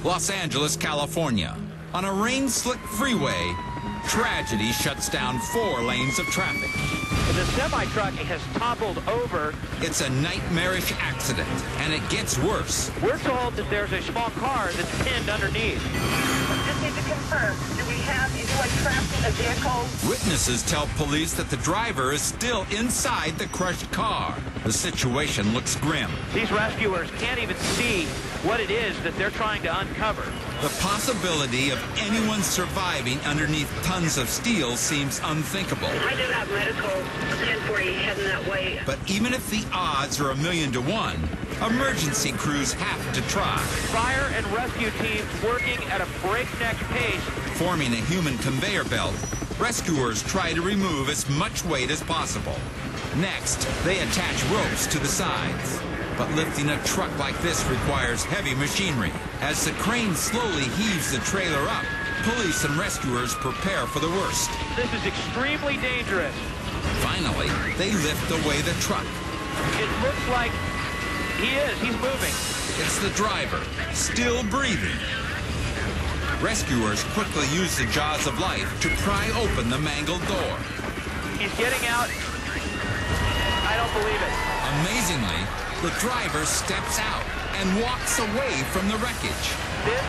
Los Angeles, California. On a rain-slick freeway, tragedy shuts down 4 lanes of traffic. The semi-truck has toppled over. It's a nightmarish accident, and it gets worse. We're told that there's a small car that's pinned underneath. Just need to confirm, do we have anyone trapped in a vehicle? Witnesses tell police that the driver is still inside the crushed car. The situation looks grim. These rescuers can't even see what it is that they're trying to uncover. The possibility of anyone surviving underneath tons of steel seems unthinkable. I do have medical 1040 heading that way. But even if the odds are 1,000,000 to 1, emergency crews have to try. Fire and rescue teams working at a breakneck pace. Forming a human conveyor belt, rescuers try to remove as much weight as possible. Next, they attach ropes to the sides. But lifting a truck like this requires heavy machinery. As the crane slowly heaves the trailer up, police and rescuers prepare for the worst. This is extremely dangerous. Finally, they lift away the truck. It looks like he's moving. It's the driver, still breathing. Rescuers quickly use the jaws of life to pry open the mangled door. He's getting out. I don't believe it. Amazingly, the driver steps out and walks away from the wreckage. This